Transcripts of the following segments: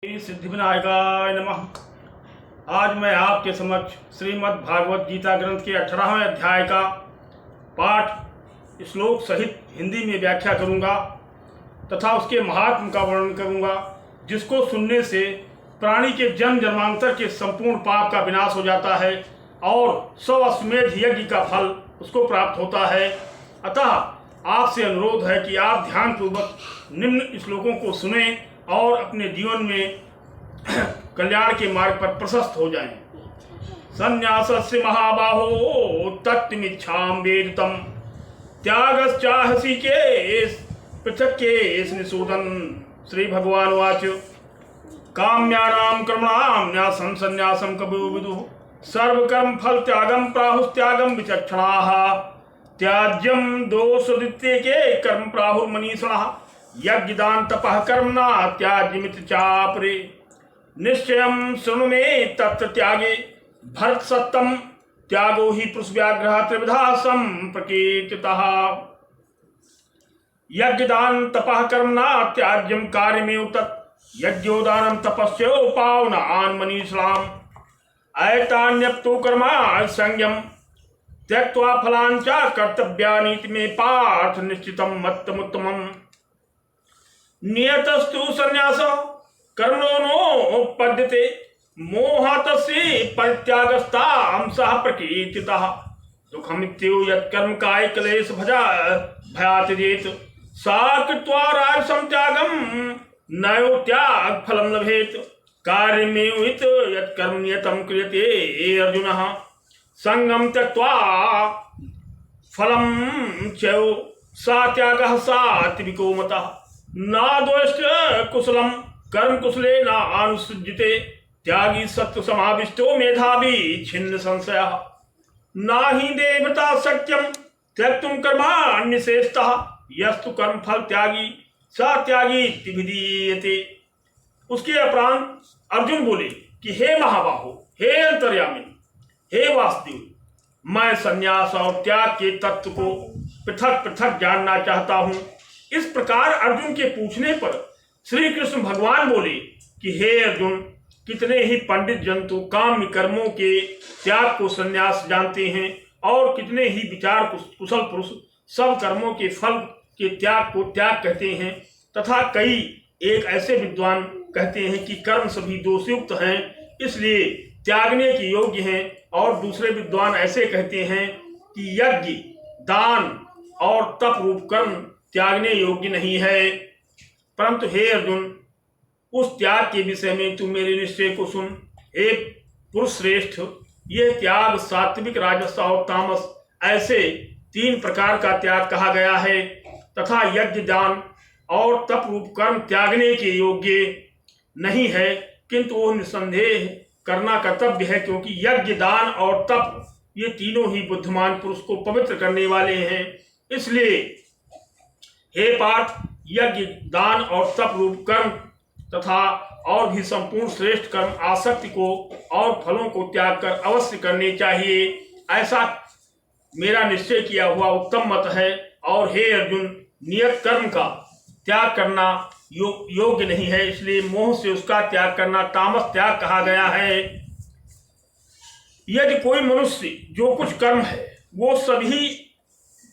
सिद्धिविनायकाय नमः। आज मैं आपके समक्ष श्रीमद् भागवत गीता ग्रंथ के 18वें अध्याय का पाठ श्लोक सहित हिंदी में व्याख्या करूंगा तथा उसके महात्म का वर्णन करूंगा, जिसको सुनने से प्राणी के जन्म जन्मांतर के संपूर्ण पाप का विनाश हो जाता है और 100 अश्वमेध यज्ञ का फल उसको प्राप्त होता है। अतः आपसे अनुरोध है कि आप ध्यानपूर्वक निम्न श्लोकों को सुनें और अपने जीवन में कल्याण के मार्ग पर प्रशस्त हो जाएं। संन्यासस्य महाबाहो तत्त्वमिच्छां वेदितं त्यागश्चाहसि केश पृथक् केश निषूदन। श्री भगवान उवाच काम्यानां कर्मणां न्यासं संन्यासं कवयो विदुः सर्वकर्म फल त्यागं प्राहुस्त्यागं विचक्षणाः त्याज्यं दोषोदित्येके कर्म प्राहुर्मनीषिणः यज्ञदान तपः कर्मणा त्याज्यमिति चापरे निश्चयं शृणु मे तत्र त्यागे भरत सत्तम त्यागो हि पुरुषव्याघ्रः त्रिविधा संप्रकीर्तितः। यज्ञदान तपः कर्मणा त्याज्यं कार्यमेव तत् यज्ञोदानं तपस्योपावनान् मनीषिणाम् ऐतान्यप्तो कर्मा संयम त्यक्त्वा फलानि च कर्तव्यानीति मे पार्थ निश्चितं मत्तमुत्तमम्। नियतस्तु संन्यास कर्मणो नोपद्यते मोहातस्य परित्यागस्ता अंशः प्रकीर्तितः दुःखमित्येव यत्कर्म काय क्लेश भयात् त्यजेत सा कृत्वा राजसं त्यागं नयो त्याग फलं लभेत कार्यमेव इत यत्कर्म नियतं क्रियते अर्जुनः संगं त्यक्त्वा फलं चैव सा त्यागः सात्विको मतः ना द्वेष्ट कुशलम कर्म कुशले ना अनुसृज्यते त्यागी सत्व समाविष्टो मेधावी छिन्न संशय ना ही देवता सत्यम त्यक्तुम कर्माण्यशेषतः यस्तु कर्म फल त्यागी स त्यागी विधीयते। उसके उपरांत अर्जुन बोले कि हे महाबाहो, हे अंतर्यामी, हे वासुदेव, मैं संन्यास और त्याग के तत्व को पृथक पृथक जानना चाहता हूँ। इस प्रकार अर्जुन के पूछने पर श्री कृष्ण भगवान बोले कि हे अर्जुन, कितने ही पंडित जन तो काम्य कर्मों के त्याग को संन्यास जानते हैं और कितने ही विचार कुशल पुरुष सब कर्मों के फल के त्याग को त्याग कहते हैं तथा कई एक ऐसे विद्वान कहते हैं कि कर्म सभी दोषयुक्त हैं इसलिए त्यागने के योग्य हैं और दूसरे विद्वान ऐसे कहते हैं कि यज्ञ दान और तप रूप कर्म त्यागने योग्य नहीं है। परंतु हे अर्जुन, उस त्याग के विषय में तू मेरे निश्चय को सुन। हे पुरुष श्रेष्ठ, यह त्याग सात्विक, राजस और तामस ऐसे 3 प्रकार का त्याग कहा गया है तथा यज्ञ दान और तप रूप कर्म त्यागने के योग्य नहीं है, किंतु वो निसंदेह करना कर्तव्य है, क्योंकि यज्ञ दान और तप ये तीनों ही बुद्धिमान पुरुष को पवित्र करने वाले हैं। इसलिए हे पार्थ, यज्ञ दान और तप रूप कर्म तथा और भी संपूर्ण श्रेष्ठ कर्म आसक्ति को और फलों को त्याग कर अवश्य करने चाहिए, ऐसा मेरा निश्चय किया हुआ उत्तम मत है। और हे अर्जुन, नियत कर्म का त्याग करना योग्य नहीं है, इसलिए मोह से उसका त्याग करना तामस त्याग कहा गया है। यदि कोई मनुष्य जो कुछ कर्म है वो सभी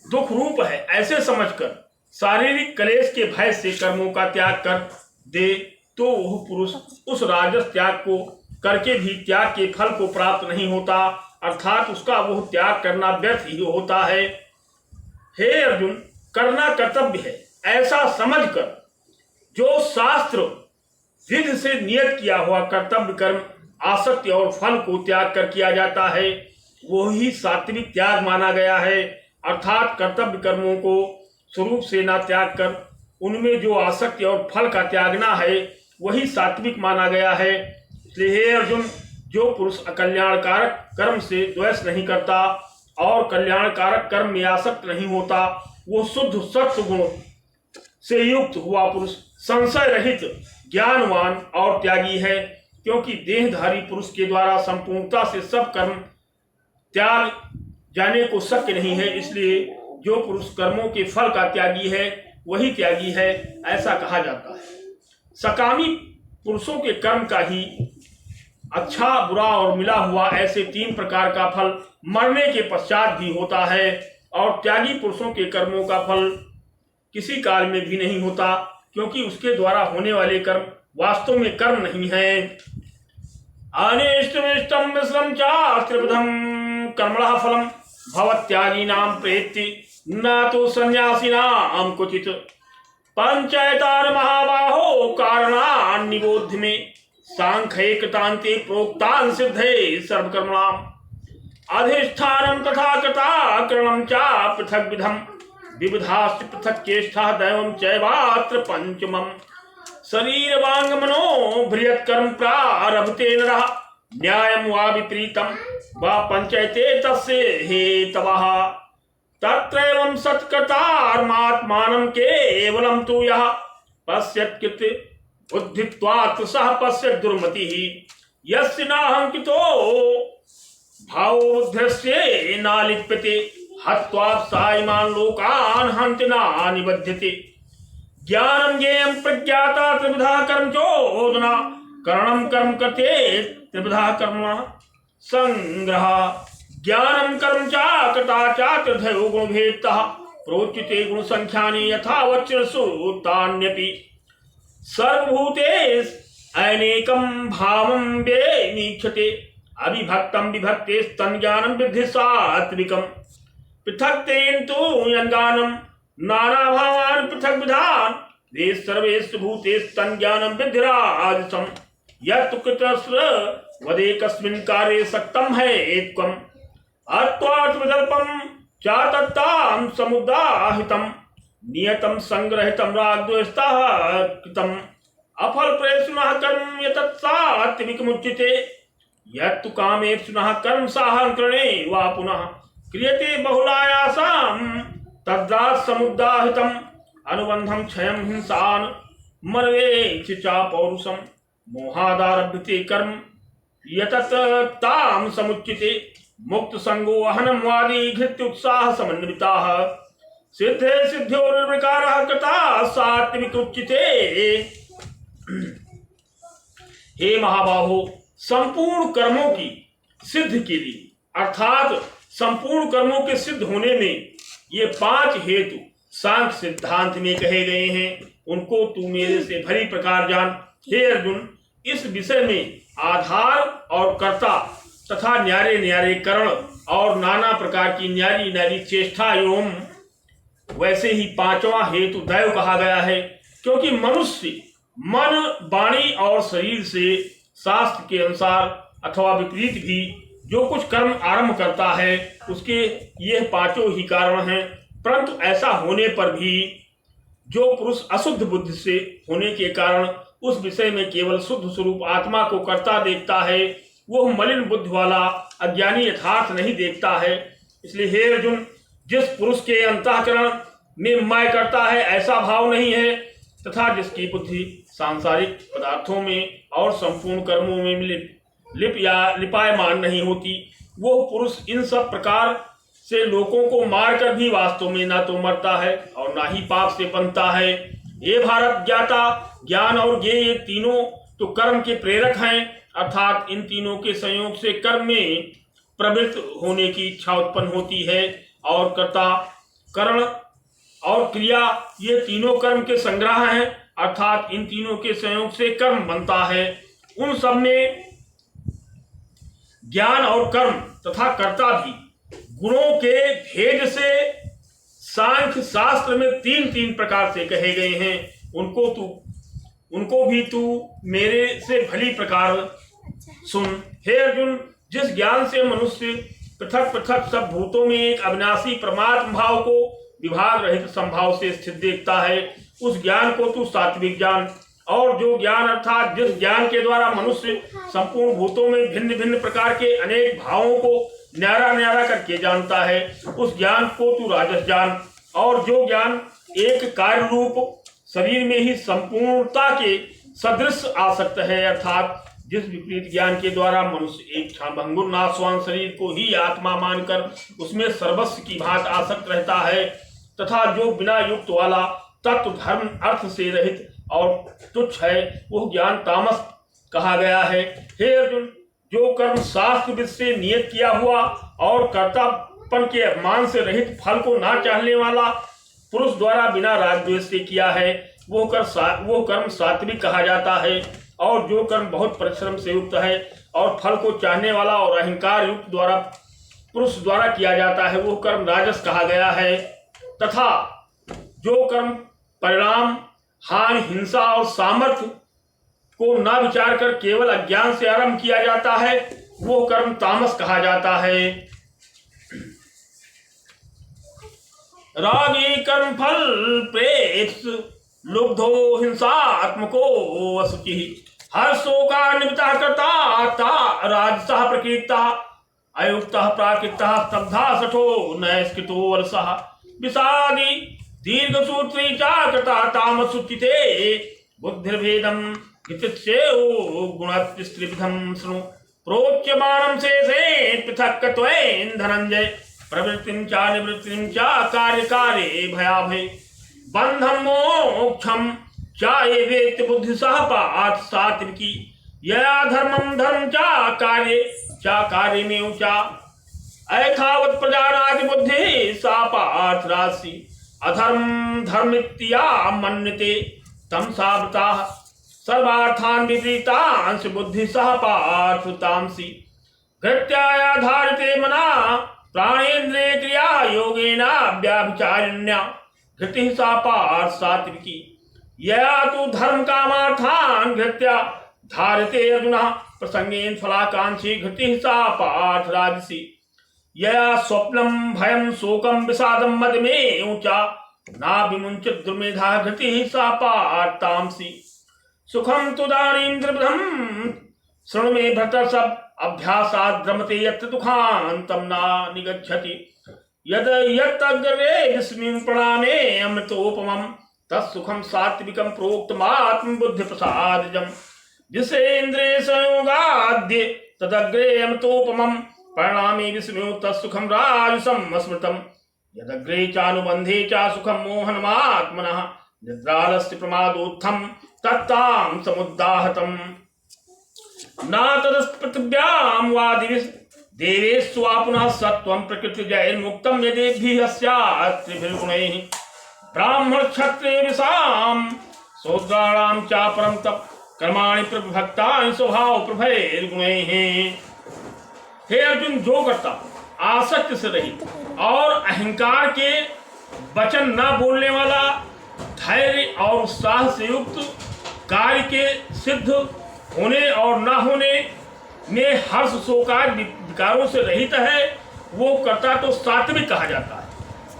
दुख रूप है ऐसे समझकर शारीरिक क्लेश के भय से कर्मों का त्याग कर दे तो वह पुरुष उस राजस त्याग को करके भी त्याग के फल को प्राप्त नहीं होता, अर्थात उसका वह त्याग करना व्यर्थ ही होता है। हे अर्जुन, करना कर्तव्य है ऐसा समझकर जो शास्त्र विधि से नियत किया हुआ कर्तव्य कर्म आसक्ति और फल को त्याग कर किया जाता है वही सात्विक त्याग माना गया है, अर्थात कर्तव्य कर्मों को स्वरूप से ना त्याग कर उनमें जो आसक्ति और फल का त्यागना है वही सात्विक माना गया है। इसलिए हे अर्जुन, जो पुरुष अकल्याणकारक कर्म से द्वेष नहीं करता और कल्याणकारक कर्म में आसक्त नहीं होता वो शुद्ध सत्व गुण से युक्त हुआ पुरुष संशय रहित ज्ञानवान और त्यागी है, क्योंकि देहधारी पुरुष के द्वारा संपूर्णता से सब कर्म त्याग जाने को शक्य नहीं है। इसलिए जो पुरुष कर्मों के फल का त्यागी है वही त्यागी है, ऐसा कहा जाता है। सकामी पुरुषों के कर्म का ही अच्छा बुरा और मिला हुआ ऐसे 3 प्रकार का फल मरने के पश्चात भी होता है, और त्यागी पुरुषों के कर्मों का फल किसी काल में भी नहीं होता, क्योंकि उसके द्वारा होने वाले कर्म वास्तव में कर्म नहीं है। अनिष्टमिष्टम मिश्रम च त्रिविधम कर्मणः फलम भवत्यागीनां प्रेत्ति न तो सन्यासिनां क्वचित् पंचायतान महाबाहो कारणान्निबोध्य में सांख्यैकतान्ते प्रोक्तान् सिद्धे सर्वकर्मणाम् अधिष्ठानं तथा कृताकरणं च पृथक् विधम् विविधाश्च पृथक् चेष्टा दैवं चैवात्र पंचमम् शरीर वांग मनो बृहत्कर्म प्रारभते नरः न्यायं वा विपरीतं वा पंचयते तस्य हेतवः तत्रैवं सत्कर्तारमात्मानं केवलं तु यः पश्यत्कृत बुद्धित्वात् सः पश्यत् दुर्मतिः यस्य नाहंकितो भावोद्धस्य नालिप्यते हत्वा साइमान् लोकान् हन्ति न निबध्यते ज्ञानं ज्ञेयं प्रज्ञाता त्रिविधा कर्म चोदना करणं कर्म करते त्रिविधा कर्म संग्रह ज्ञानं कर्म च कर्ता च त्रिधयो गुणभेदतः प्रोच्यते गुण संख्यानि यथा वच्रसु तान्यपि सर्वभूतेषु अनेकं भावं वेमीक्षते अविभक्तं विभक्ते तन्ज्ञानं विद्धि सात्विकम् पृथक्तेन तु यज्ञानं नाना भावान् पृथक् विधान् वे सर्वेषु भूतेषु तन्ज्ञानं विद्धि राजसम् यत् कृतस्व वदेकस्मिन् कार्ये सक्तं है एकम् अत्वात् विकल्पं च तत्तां समुदाहितं नियतं संग्रहितं रागद्वेषतः कृतम् अफल प्रेषुनः कर्म यतत् सात्विकमुच्यते यत्तु कामेप्सुनः कर्म साहंकरणे वा पुनः क्रियते बहुलायासां तद्रात् समुदाहितम् अनुबन्धं क्षयं हिंसान मर्वेक्ष च पौरुषं मोहादारभ्यते कर्म यतत् तां समुच्यते मुक्त संगो अहनं वादी घृत्य उत्साह समन्विताः सिद्धे सिद्ध्योर्विकारः कृता सात्विक उच्यते। हे महाबाहो, संपूर्ण कर्मों की सिद्ध के लिए अर्थात संपूर्ण कर्मों के सिद्ध होने में ये 5 हेतु सांख्य सिद्धांत में कहे गए हैं, उनको तू मेरे से भली प्रकार जान। हे अर्जुन, इस विषय में आधार और कर्ता तथा न्यारे न्यारे करण और नाना प्रकार की न्यारी न्यारी चेष्टा एवं वैसे ही 5वां हेतु दैव कहा गया है, क्योंकि मनुष्य मन वाणी और शरीर से शास्त्र के अनुसार अथवा विपरीत भी जो कुछ कर्म आरंभ करता है उसके ये 5 ही कारण हैं। परंतु ऐसा होने पर भी जो पुरुष अशुद्ध बुद्धि से होने के कारण उस विषय में केवल शुद्ध स्वरूप आत्मा को कर्ता देखता है, वह मलिन बुद्धि वाला अज्ञानी यथार्थ नहीं देखता है। इसलिए हे अर्जुन, जिस पुरुष के अंतःकरण में मैं करता है ऐसा भाव नहीं है तथा जिसकी बुद्धि सांसारिक पदार्थों में और संपूर्ण कर्मों में लिपायमान नहीं होती, वो पुरुष इन सब प्रकार से लोगों को मारकर भी वास्तव में ना तो मरता है और ना ही पाप से बनता है। ये भारत, ज्ञाता, ज्ञान और ज्ञेय ये तीनों तो कर्म के प्रेरक हैं, अर्थात इन तीनों के संयोग से कर्म में प्रवृत्त होने की इच्छा उत्पन्न होती है, और कर्ता, करण और क्रिया ये तीनों कर्म के संग्रह हैं, अर्थात इन तीनों के संयोग से कर्म बनता है। उन सब में ज्ञान और कर्म तथा कर्ता भी गुणों के भेद से सांख्य शास्त्र में 3 प्रकार से कहे गए हैं, उनको भी तू मेरे से भली प्रकार सुन। हे अर्जुन, जिस ज्ञान से मनुष्य पृथक पृथक सब भूतों में एक अविनाशी परमात्म भाव को विभाग रहित संभाव से स्थित देखता है, उस ज्ञान को तू सात्विक जान। और जो ज्ञान अर्थात जिस ज्ञान के द्वारा मनुष्य संपूर्ण भूतों में भिन्न भिन्न प्रकार के अनेक भावों को न्यारा न्यारा करके जानता है, उस ज्ञान को तू राजस जान। और जो ज्ञान एक कार्य रूप शरीर में ही संपूर्णता के सदृश आसक्त है, अर्थात जिस विपरीत ज्ञान के द्वारा मनुष्य एक क्षणभंगुर नाशवान शरीर को ही आत्मा मानकर उसमें सर्वस्व की भांति आसक्त रहता है, तथा जो बिना युक्त वाला तत्व धर्म अर्थ से रहित और तुच्छ है वह ज्ञान तामस कहा गया है। हे अर्जुन, जो कर्म शास्त्र विद से नियत किया हुआ और कर्तापन के अपमान से रहित फल को ना चाहने वाला पुरुष द्वारा बिना राग द्वेष से किया है वो कर्म सात्विक कहा जाता है। और जो कर्म बहुत परिश्रम से युक्त है और फल को चाहने वाला और अहंकार युक्त पुरुष द्वारा किया जाता है वो कर्म राजस कहा गया है। तथा जो कर्म परिणाम, हानि, हिंसा और सामर्थ्य को ना विचार कर केवल अज्ञान से आरंभ किया जाता है वो कर्म तामस कहा जाता है। रागी कर्म फल प्रेत लुब्धो हिंसात्मको असुचि हर्षोका निमित्तः कर्ता राजसः प्रकीर्तः अयुक्तः प्राकृतः स्तब्धा सठो नैष्कृतो वलसः विषादी दीर्घसूत्री च कर्ता तामसुचिते बुद्धिर्भेदं विचित्स्यो गुणत्रिविधं शृणु प्रोच्यमानं शेषे पृथक्त्वेन धनंजय प्रवृत्तिं च निवृत्तिं च कार्यकारे भयाभये बंधं मोक्षं च ये वेत्ति बुद्धि सह पार्थ सात्विकी यया धर्मं धर्म च कार्यमेव च ऐथावत् प्रजानाति बुद्धि सा पार्थ राशि अधर्म धर्मित्या मन्यते तं सावृताः सर्वार्थान् विपरीतांश बुद्धि सह पार्थ तामसी घृत्याधारिते मना प्राणेन्द्रिय क्रिया योगेन व्याभिचारिण्या घृति सा पार्थ सात्विकी यया तु धर्म कामार्थान् घृत्या धारते अर्जुनः प्रसंगेन फलाकांक्षी घृति सा पार्थ राजसी यया स्वप्नं भयं शोकं विषादं मदमेव च ना विमुञ्चत् दुर्मेधा घृति सा पार्थ तामसी सुखम तुदानीं त्रिविधं शृणु मे भर्तर्षभ अभ्यासाद् रमते यत्र दुःखान्तं न निगच्छति यद यत्तग्रे विस्मिन् प्रणामे अमृतोपमं तत्सुखं सात्विकं प्रोक्तमात्म बुद्धि प्रसादजं जिसेन्द्रिय संयोगाद्य तदग्रे अमृतोपमं प्रणामे विस्मयो तत्सुखं राजसं स्मृतं यदग्रे चानुबन्धे च सुखं मोहनमात्मनः निद्रालस्य प्रमादोत्थं तत्तां समुद्दाहतम् न तदस्पृथिव्यां वा देवेष्वा पुनः सत्वं प्रकृतिजैर्मुक्तं यदेभिः स्यात् त्रिभिर्गुणैः ब्राह्मण क्षत्रिय विषां शूद्राणां च परं तप कर्माणि प्रभक्तानि स्वभाव प्रभैर्गुणैः। हे अर्जुन, जो करता आसक्ति से रहित और अहंकार के वचन न बोलने वाला, धैर्य और उत्साह से युक्त, कार्य के सिद्ध होने और न होने में हर्ष शोकादि विकारों से रहित है वो कर्ता तो सात्विक कहा जाता है।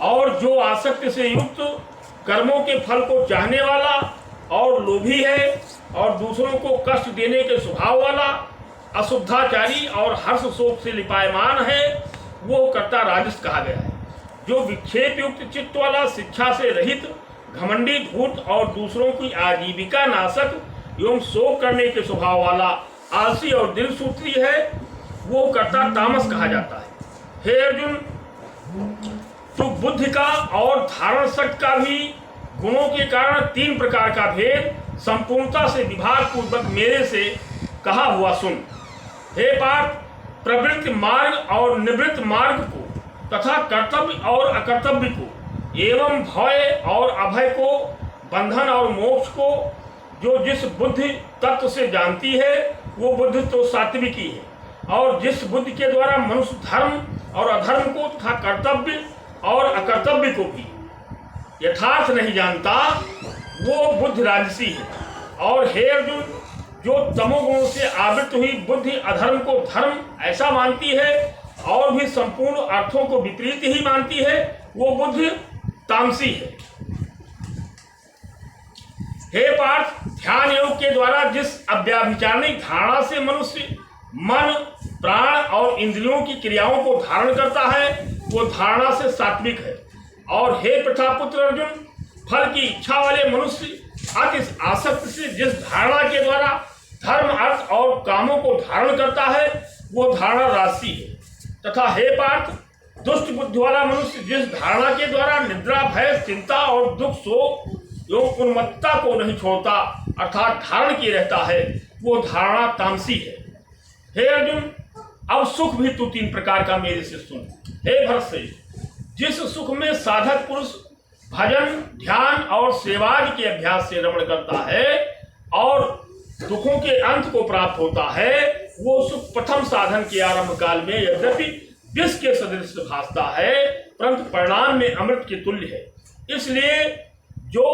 और जो आसक्ति से युक्त, कर्मों के फल को चाहने वाला और लोभी है और दूसरों को कष्ट देने के स्वभाव वाला, अशुद्धाचारी और हर्ष शोक से लिपायमान है वो कर्ता राजस कहा गया है। जो विक्षेप युक्त चित्त वाला, शिक्षा से रहित, घमंडी, धूर्त और दूसरों की आजीविका नाशक एवं शोक करने के स्वभाव वाला, आलसी और दिलसूत्री है वो कर्ता तामस कहा जाता है। हे अर्जुन, तो बुद्धि का और धारण शक्ति का भी गुणों के कारण तीन प्रकार का भेद संपूर्णता से विभाग पूर्वक मेरे से कहा हुआ सुन। हे पार्थ, प्रवृत्ति मार्ग और निवृत्त मार्ग को तथा कर्तव्य और अकर्तव्य को एवं भय और अभय को, बंधन और मोक्ष को जो जिस बुद्धि तत्व से जानती है वो बुद्धि तो सात्विकी है। और जिस बुद्धि के द्वारा मनुष्य धर्म और अधर्म को तथा कर्तव्य और अकर्तव्य को भी यथार्थ नहीं जानता वो बुद्धि राजसी है। और हे अर्जुन, जो तमोगुणों से आवृत हुई बुद्धि अधर्म को धर्म ऐसा मानती है और भी संपूर्ण अर्थों को विपरीत ही मानती है वो बुद्धि तामसी है। हे पार्थ, ध्यान योग के द्वारा जिस अव्याभिचारिणी धारणा से मनुष्य मन, प्राण और इंद्रियों की क्रियाओं को धारण करता है वो धारणा से सात्विक है। और हे प्रथापुत्र अर्जुन, फल की इच्छा वाले मनुष्य अति आसक्ति से जिस धारणा के द्वारा धर्म, अर्थ और कामों को धारण करता है वो धारणा राशि है। तथा हे पार्थ, दुष्ट बुद्धि वाला मनुष्य जिस धारणा के द्वारा निद्रा, भय, चिंता और दुख, शोक एवं उन्मत्तता को नहीं छोड़ता अर्थात धारण किए रहता है, वो धारणा तामसी है। हे अर्जुन, अब सुख भी तू 3 प्रकार का मेरे से सुन। हे भरतश्रेष्ठ, जिस सुख में साधक पुरुष भजन, ध्यान और सेवादि के अभ्यास से रमण करता है और दुखों के अंत को प्राप्त होता है, वो सुख प्रथम साधन के आरंभ काल में यद्यपि विष के सदृश भासता है, परंतु परिणाम में अमृत के तुल्य है। इसलिए जो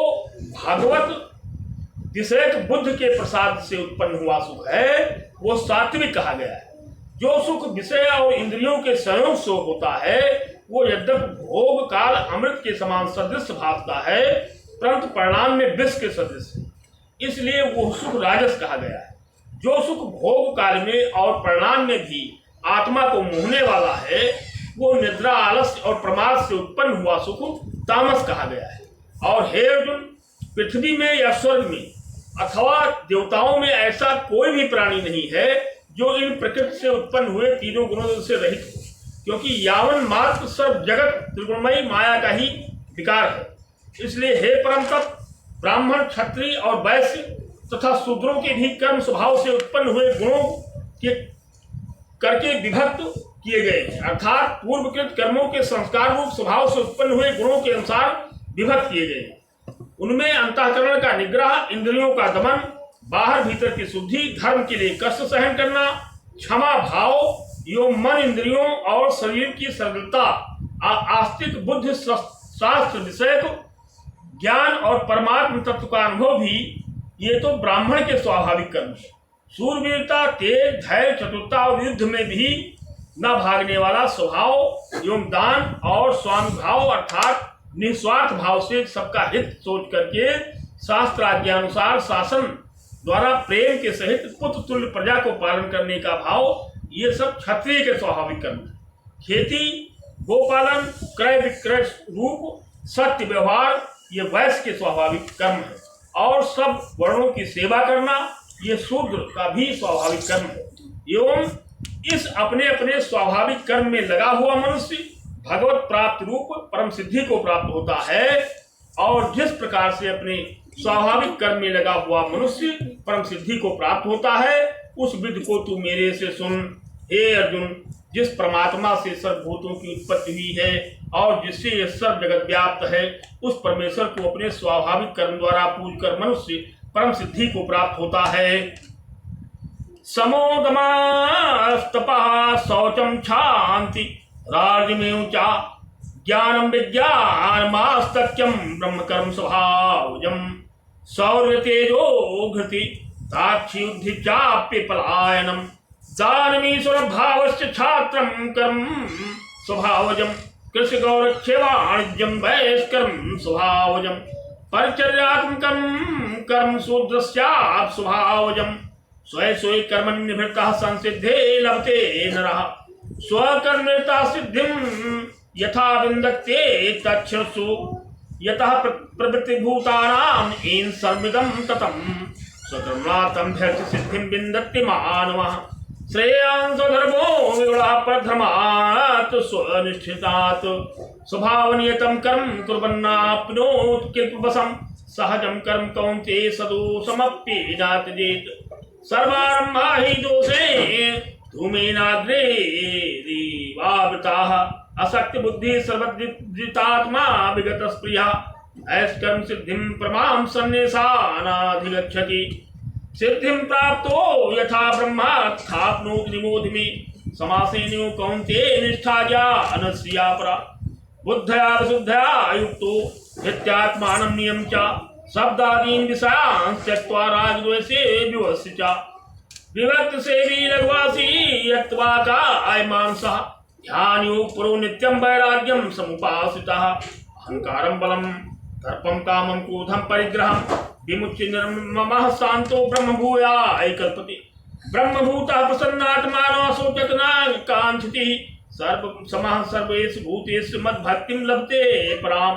भागवत विषयक बुद्ध के प्रसाद से उत्पन्न हुआ सुख है, वो सात्विक कहा गया है। जो सुख विषय और इंद्रियों के संयोग से होता है, वो यद्यपि भोग काल अमृत के समान सदृश भासता है, परंतु परिणाम में विष के सदृश है, इसलिए वो सुख राजस कहा गया है। जो सुख भोग काल में और परिणाम में भी आत्मा को मोहने वाला है, वो निद्रा, आलस्य और प्रमाद से उत्पन्न हुआ सुख तामस कहा गया है। और हे अर्जुन, पृथ्वी में या स्वर्ग में अथवा देवताओं में ऐसा कोई भी प्राणी नहीं है जो इन प्रकृति से उत्पन्न हुए तीनों गुणों से रहित हो, क्योंकि यावन मात्र सर्व जगत त्रिगुणमयी माया का ही विकार है। इसलिए हे परम तप, ब्राह्मण, क्षत्रिय और वैश्य तथा शूद्रों के भी कर्म स्वभाव से उत्पन्न हुए गुणों के करके विभक्त किए गए हैं, अर्थात पूर्वकृत कर्मों के संस्कार रूप स्वभाव से उत्पन्न हुए गुणों के अनुसार विभक्त किए गए हैं। उनमें अंतःकरण का निग्रह, इंद्रियों का दमन, बाहर भीतर की शुद्धि, धर्म के लिए कष्ट सहन करना, क्षमा भाव, एवं मन, इंद्रियों और शरीर की सरलता, आस्तिक बुद्धि, शास्त्र विषयक ज्ञान और परमात्म तत्व का अनुभव भी, ये तो ब्राह्मण के स्वाभाविक कर्म है। शूरवीरता, तेज, धैर्य, चतुरता और युद्ध में भी न भागने वाला स्वभाव एवं दान और स्वामी भाव अर्थात निस्वार्थ भाव से सबका हित सोच करके शास्त्राज्ञानुसार शासन द्वारा प्रेम के सहित पुत्र तुल्य प्रजा को पालन करने का भाव, ये सब क्षत्रिय के स्वाभाविक कर्म है। खेती, गोपालन, क्रय विक्रय रूप सत्य व्यवहार, ये वैश्य के स्वाभाविक कर्म है। और सब वर्णों की सेवा करना, ये शूद्र का भी स्वाभाविक कर्म है। एवं इस अपने अपने स्वाभाविक कर्म में लगा हुआ मनुष्य भगवत प्राप्त रूप परम सिद्धि को प्राप्त होता है। और जिस प्रकार से अपने स्वाभाविक कर्म में लगा हुआ मनुष्य परम सिद्धि को प्राप्त होता है, उस विधि को तू मेरे से सुन। हे अर्जुन, जिस परमात्मा से सर्वभूतों की उत्पत्ति हुई है और जिससे यह सर्व जगत व्याप्त है, उस परमेश्वर को अपने स्वाभाविक कर्म द्वारा पूज कर मनुष्य परम सिद्धि को प्राप्त होता है। समोदमास्तपः शौचम क्षान्ति राजमेव च ज्ञानम विज्ञानमास्तक्यम ब्रह्म कर्म स्वभावजम शौर्य तेजो घृति ताक्षियुद्धि चाप्य पलायनम दानमीश्वर भावस्य छात्रम कर्म स्वभावजम कृषि गौरक्ष्य वाणिज्यम वैश्कर्म स्वभावजम परिचर्यात्मकं कर्म शूद्रस्याप् स्वभावजम स्वय स्वय कर्मण्यभृतः संसिद्धे लभते नरः स्वकर्मता सिद्धिं यथा विन्दते तच्छ्रुषु यतः प्रवृत्तिभूतानाम् इन सर्वमिदं ततं स्वकर्मणातमभ्यर्थ सिद्धिं विन्दति मानवः श्रेयांस धर्मो विगुणः परधर्मात् स्वनिष्ठितात् स्वभावनियतं कर्म कुर्वन्नाप्नोति किल्पवशं सहजं कर्म कौन्तेय सदोषमप्येनात्यजेत् सर्वारम्भा हि दोषे धूमेनाग्रेरिवावृताः असक्ति बुद्धि सर्वजितात्मा विगत स्प्रियः ऐष्कर्म सिद्धिं परमां सन्निधानाधिगच्छति सिद्धिं प्राप्तो यथा ब्रह्मा तथाप्नोति निमोधि मे समासेनो कौन्तेय निष्ठा ज्ञानस्या परा बुद्धया विशुद्धया युक्तो नित्यात्मानं नियम च शब्दादीन् विषयान् त्यक्त्वा राजद्वेषे विवस्य च विभक्त सेवी लघुवासी यत्वा कायमानसः ध्यानयोग पुरो नित्यं वैराग्यं समुपासितः अहंकारं बलं दर्पं कामं क्रोधं परिग्रहं विमुच्य निर्ममः शान्तो ब्रह्मभूयाय कल्पते ब्रह्मभूतः प्रसन्नात्मानो शोचतना कांक्षति सर्व समः सर्वेषु भूतेषु मद्भक्तिं लभते परां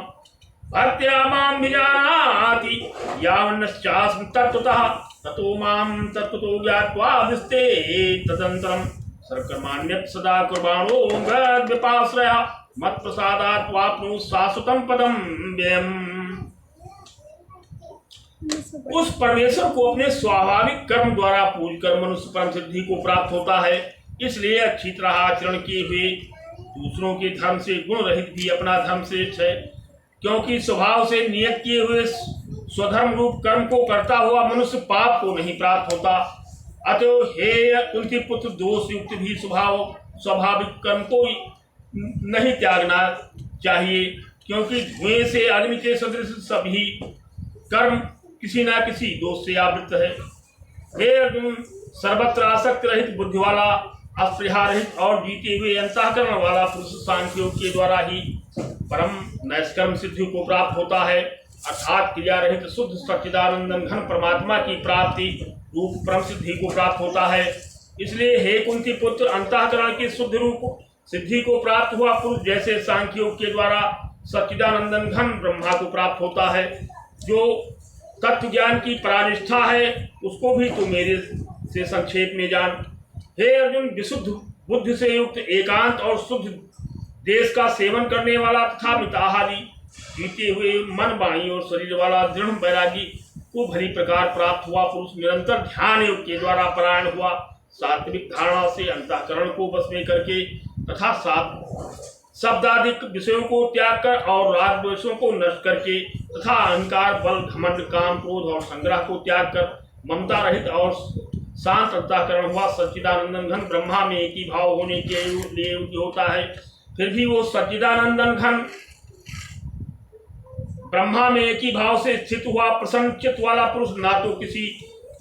भक्त्या मां विजानाति यावन्नश्चास्मि तत्त्वतः ततो मां तत्त्वतो ज्ञात्वा विस्ते तदन्तरं सर्वकर्माण्यत् सदा कुर्वाणो मत्प्रसादात् वाप्नु शाश्वतं पदं व्ययम्। उस परमेश्वर को अपने स्वाभाविक कर्म द्वारा पूज कर मनुष्य परम सिद्धि को प्राप्त होता है। इसलिए अच्छी तरह आचरण किए हुए दूसरों के धर्म से गुण रहित भी अपना धर्म श्रेष्ठ है, क्योंकि स्वभाव से नियत किए हुए स्वधर्म रूप कर्म को करता हुआ मनुष्य पाप को नहीं प्राप्त होता। अतः हे कुंती पुत्र, दोष युक्त भी स्वाभाविक कर्म को नहीं त्यागना चाहिए, क्योंकि धुएं से अग्नि के सदृश सभी कर्म किसी न किसी दोष से आवृत है। हे अर्जुन, सर्वत्र आसक्त रहित बुद्धि वाला, अस्पृहा रहित और जीते हुए अंतःकरण वाला पुरुष सांख्य योग के द्वारा ही परम नैष्कर्म सिद्धि को प्राप्त होता है, अर्थात क्रिया रहित शुद्ध सच्चिदानंद घन परमात्मा की प्राप्ति रूप परम सिद्धि को प्राप्त होता है। इसलिए हे कुंती पुत्र, अंतःकरण की शुद्ध रूप सिद्धि को प्राप्त हुआ पुरुष जैसे सांख्य योग के द्वारा सच्चिदानंद घन ब्रह्मा को प्राप्त होता है, जो तत्व ज्ञान की परानिष्ठा है, उसको भी तू मेरे से संक्षेप में जान। हे अर्जुन, विशुद्ध बुद्धि से युक्त एकांत और शुद्ध देश का सेवन करने वाला तथा मिताहारी जीते हुए मन, वाणी और शरीर वाला दृढ़ वैरागी को भली प्रकार प्राप्त हुआ पुरुष निरंतर ध्यान योग के द्वारा परायण हुआ, सात्विक धारणा से अंतःकरण को बस में करके तथा शब्दाधिक विषयों को त्याग कर और राग द्वेषों को नष्ट करके तथा अहंकार, बल, घमंड, काम, क्रोध और संग्रह को त्याग कर ममता रहित और शांत अंतःकरण हुआ सच्चिदानंदन घन ब्रह्मा में एक ही भाव होने के लिए होता है। फिर भी वो सच्चिदानंदन घन ब्रह्मा में एक ही भाव से स्थित हुआ प्रसन्न चित्त वाला पुरुष ना तो किसी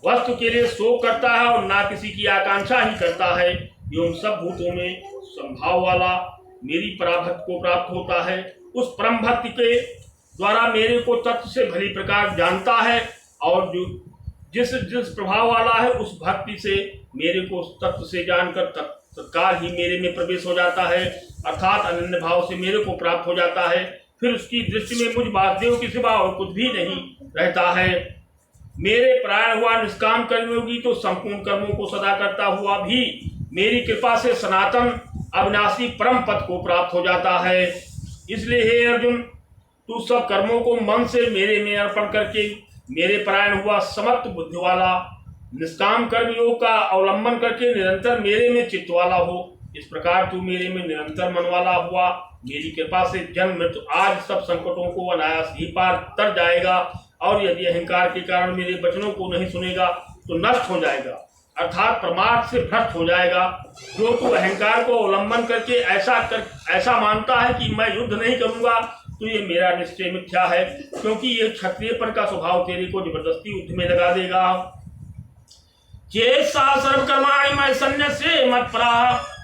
वस्तु के लिए शोक करता है और ना किसी की आकांक्षा ही करता है, एवं सब भूतों में संभाव वाला मेरी पराभक्त को प्राप्त होता है। उस परम भक्ति के द्वारा मेरे को तत्व से भली प्रकार जानता है और जो जिस प्रभाव वाला है उस भक्ति से मेरे को तत्व से जानकर तत्काल ही मेरे में प्रवेश हो जाता है, अर्थात अनन्य भाव से मेरे को प्राप्त हो जाता है। फिर उसकी दृष्टि में मुझ वासुदेव के सिवा और कुछ भी नहीं रहता है। मेरे परायण हुआ निष्काम कर्मयोगी तो संपूर्ण कर्मों को सदा करता हुआ भी मेरी कृपा से सनातन अविनाशी परम पद को प्राप्त हो जाता है। इसलिए हे अर्जुन, तू सब कर्मों को मन से मेरे में अर्पण करके मेरे परायण हुआ समर्थ बुद्धि वाला, निष्काम कर्म योग का अवलंबन करके निरंतर मेरे में चित्त वाला हो। इस प्रकार तू मेरे में निरंतर मन वाला हुआ मेरी कृपा से जन्म मृत्यु आज सब संकटों को अनायास ही पार कर जाएगा, और यदि अहंकार के कारण मेरे वचनों को नहीं सुनेगा तो नष्ट हो जाएगा, अर्थात प्रमाद से भ्रष्ट हो जाएगा। जो तू अहंकार को अवलंबन करके ऐसा मानता है कि मैं युद्ध नहीं करूंगा, तो ये मेरा निश्चय मिथ्या है, क्योंकि ये क्षत्रियपन का स्वभाव तेरे को जबरदस्ती युद्ध में लगा देगा। चेसा सर्वकर्माणि मयि सन्न्यस्य मत्पराः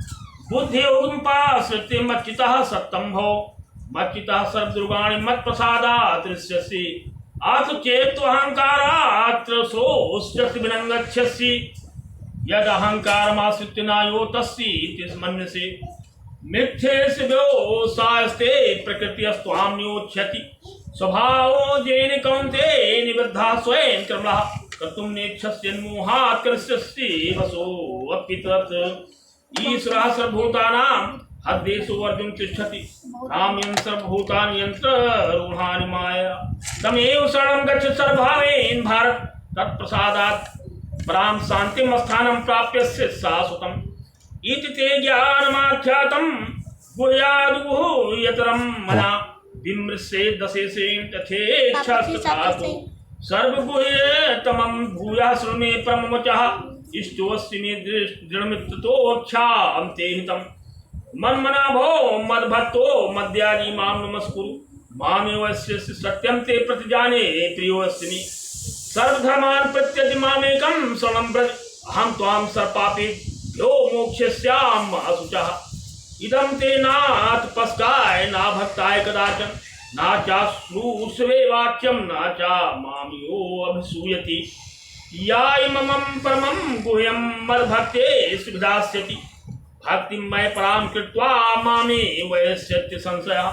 बुद्धि योगमुपाश्रित्य मच्चितः सत्तं भव मच्चितः सर्वदुर्गाणि मत्प्रसादात् ऋष्यसि अथ चेत्त्वहंकारात् सोऽस्यसि विनङ्गच्छसि यद अहंकारमाश्रित्य नायो तस्ति मन्यसे मिथ्येषु व्यवसायस्ते प्रकृतिस्त्वां नियोक्ष्यति स्वभावो येन कौन्तेय निबद्धः स्वयं कर्मणः कर्तुं नेच्छस्यन्मोहात् करिष्यसि वशोऽपि तत् ईश्वरः सर्वभूतानां हृदेषु अर्जुन तिष्ठति रामयन् सर्वभूतानि यन्त्ररूढानि माया तमेव शरणं गच्छ सर्वभावेन भारत तत्प्रसादात् परां शान्तिं स्थानं प्राप्यस्य शाश्वतम् इति ते ज्ञानमाख्यातं गुह्याद्गुह्यतरं मना विमृशेद्दशेषेण तथेच्छास्तु सर्वगुह्यतमं भूयः शृणु मे परमवचः इष्टोऽस्ति मे दृढमित्ततोऽक्षां ते हितं मन्मना भो मद्भक्तो मद्याजी मां नमस्कुरु मामेवस्य सत्यं ते प्रतिजाने प्रियोऽस्मि सर्वधर्मान् प्रत्यज मामेकं शरणं व्रज अहं त्वां सर्वपापेभ्यो मोक्ष्यस्याम् अशुचः इदं ते नातपस्काय न भक्ताय कदाचन न चाश्रूषवे वाक्यं न चा मामियो अभिसूयति या इमं परमं गुह्यं मद्भक्ते सुविधास्यति भक्तिं मय परां कृत्वा मामे वयस्यति संशयः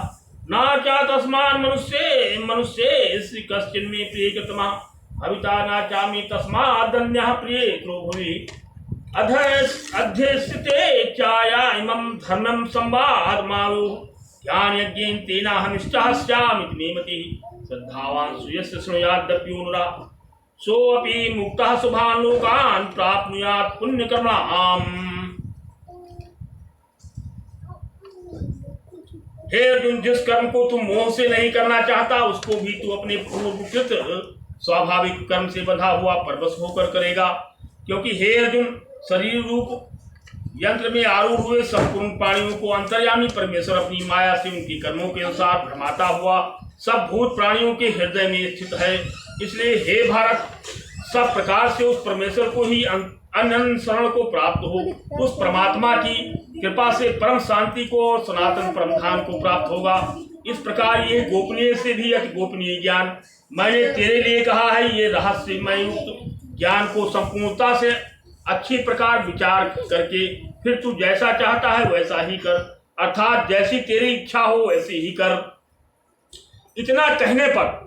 न चा तस्मान् मनुष्ये कश्चिन्मे प्रियकृतमः भविता न चामि तस्मादन्यः प्रियेतो भुवि अध्यस्यते चाया इमं धर्मं संवादमावो ज्ञानयज्ञेन तेनाहमिष्टः स्यामिति मे मतिः श्रद्धावान् सूयस्य शृणुयादप्युनुरा सोऽपि मुक्तः शुभान् लोकान् प्राप्नुयात् पुण्यकर्मणाम्। हे अर्जुन, जिस कर्म को तू मोह से नहीं करना चाहता उसको भी तू अपने पूर्वकृत स्वाभाविक कर्म से बंधा हुआ परवश होकर करेगा। क्योंकि हे अर्जुन, शरीर रूप यंत्र में आरूढ़ हुए संपूर्ण प्राणियों को अंतर्यामी परमेश्वर अपनी माया से उनके कर्मों के अनुसार भ्रमाता हुआ सब भूत प्राणियों के हृदय में स्थित है। इसलिए हे भारत, सब प्रकार से उस परमेश्वर को ही अनन्य शरण को प्राप्त हो। उस परमात्मा की कृपा से परम शांति को और सनातन परमधाम को प्राप्त होगा। इस प्रकार ये गोपनीय से भी अति गोपनीय ज्ञान मैंने तेरे लिए कहा है। ये रहस्यमय युक्त ज्ञान को संपूर्णता से अच्छी प्रकार विचार करके फिर तू जैसा चाहता है वैसा ही कर, अर्थात जैसी तेरी इच्छा हो वैसे ही कर। इतना कहने पर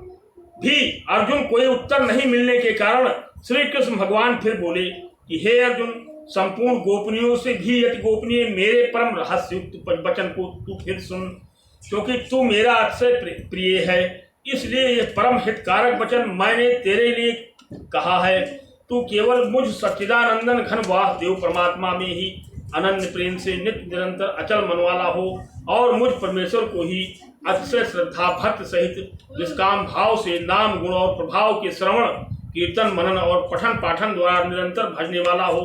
भी अर्जुन कोई उत्तर नहीं मिलने के कारण श्री कृष्ण भगवान फिर बोले कि हे अर्जुन, संपूर्ण गोपनीयों से भी अति गोपनीय मेरे परम रहस्ययुक्त वचन को तू फिर सुन। क्योंकि तू मेरा अतिशय प्रिय है, इसलिए यह परम हितकारक वचन मैंने तेरे लिए कहा है। तू केवल मुझ सच्चिदानंदन घन वासुदेव परमात्मा में ही अनन्य प्रेम से नित्य निरंतर अचल मन वाला हो और मुझ परमेश्वर को ही अतिशय श्रद्धा भक्ति सहित निष्काम भाव से नाम गुण और प्रभाव के श्रवण कीर्तन मनन और पठन पाठन द्वारा निरंतर भजने वाला हो,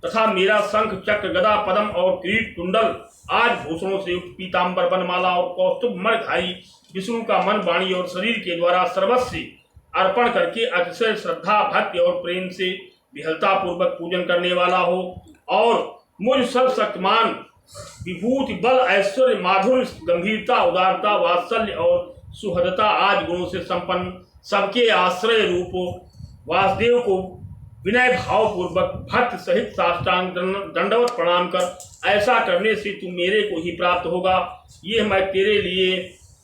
तथा मेरा शंख चक्र गदा पदम और किरीट कुंडल आज भूषणों से युक्त पीताम्बर बनमाला और कौस्तुभ मणिधारी विष्णु का मन वाणी और शरीर के द्वारा सर्वस्व अर्पण करके अतिशय श्रद्धा भक्ति और प्रेम से विहलता पूर्वक पूजन करने वाला हो और मुझ सर्वशक्तिमान विभूति बल ऐश्वर्य माधुर्य गंभीरता उदारता वात्सल्य और सुहृदता आदि गुणों से संपन्न सबके आश्रय रूप वासुदेव को विनय भाव पूर्वक भक्त सहित साष्टांग दंडवत प्रणाम कर। ऐसा करने से तू मेरे को ही प्राप्त होगा। ये मैं तेरे लिए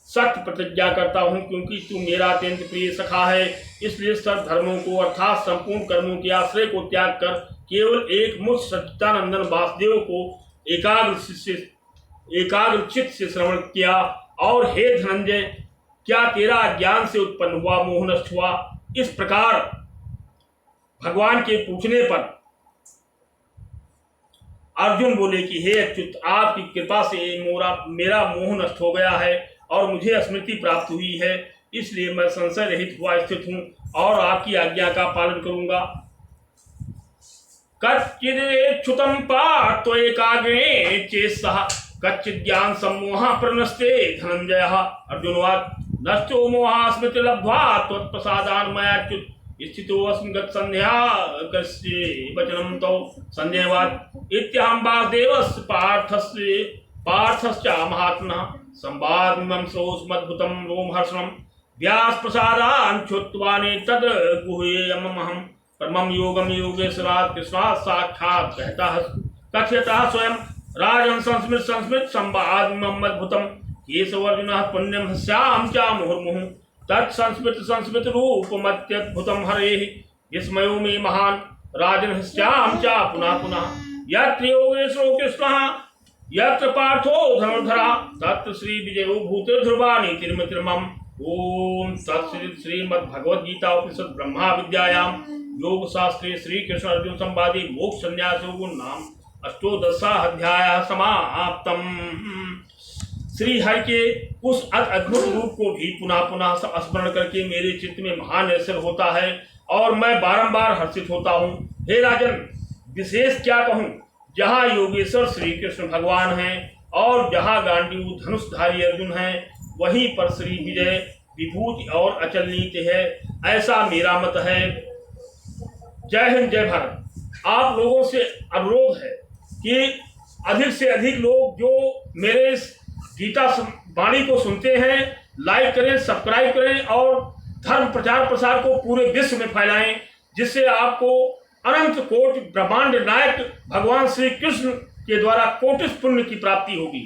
सत्य प्रतिज्ञा करता हूँ, क्योंकि तू मेरा अत्यंत प्रिय सखा है। इसलिए सब धर्मों को अर्थात संपूर्ण कर्मों के आश्रय को त्याग कर केवल एक मुझ सच्चिदानंदन वासुदेव को एकाग्र चित्त से श्रवण किया। और हे धनंजय, क्या तेरा ज्ञान से उत्पन्न हुआ मोह नष्ट हुआ? इस प्रकार भगवान के पूछने पर अर्जुन बोले कि हे अच्युत, आपकी कृपा से मेरा मोह नष्ट हो गया है और मुझे स्मृति प्राप्त हुई है। इसलिए मैं संशय रहित हुआ स्थित हूँ और आपकी आज्ञा का पालन करूंगा। कच्चिदेक्षुतं पार्थ एकाग्रे चेतसः कच्चित् ज्ञान सम्मोह प्रनस्ते धनंजयः। अर्जुनवाद नष्टो मोह स्मृति लब्ध्वा त्वत्प्रसादान् मयाच्युत स्थितोऽस्मि गतसन्ध्याकस्य वचनं तौ। संजयवाद इत्यहं वासुदेवस्य पार्थश्च महात्मनः संवादमिमं सोऽस्मद्भुतं रोमहर्षणं व्यासप्रसादान् श्रुत्वानेतद् गुह्यमहं परमं योगं योगेश्वरात् कृष्णात् साक्षात् कथयतः स्वयं राजन् संस्मृत संवादमिमं अद्भुतं केशवार्जुनः पुण्यं हस्यां च मुहुर्मुहुः तत्संस्मृत रूपमत्यद्भुतं हरेः विस्मयो मे महान् राजन् हस्यां च पुनः पुनः यत्र योगेश्वरो कृष्णः यत्र पार्थो धनुर्धरः तत्र श्री विजयो भूतिर्ध्रुवा नीतिर्मतिर्मम। ओम तत्सदित श्रीमद्भगवद्गीता उपनिषद ब्रह्मा विद्यायां योग शास्त्रे श्री कृष्ण अर्जुन संवादे मोक्ष संन्यास योगो नाम अष्टोदशाध्यायः समाप्तम्। श्री हरि के उस अद्भुत रूप को भी पुनः पुनः स्मरण करके मेरे चित्त में महान ऐश्वर्य होता है और मैं बारंबार हर्षित होता हूँ। हे राजन, विशेष क्या कहूँ, जहाँ योगेश्वर श्री कृष्ण भगवान हैं और जहाँ गांडीव धनुषधारी अर्जुन हैं, वहीं पर श्री विजय विभूति और अचल नीति है, ऐसा मेरा मत है। जय हिंद, जय भारत। आप लोगों से अनुरोध है कि अधिक से अधिक लोग जो मेरे गीता वाणी को सुनते हैं लाइक करें, सब्सक्राइब करें और धर्म प्रचार प्रसार को पूरे विश्व में फैलाएं, जिससे आपको अनंत कोटि ब्रह्मांड नायक भगवान श्री कृष्ण के द्वारा कोटि पुण्य की प्राप्ति होगी।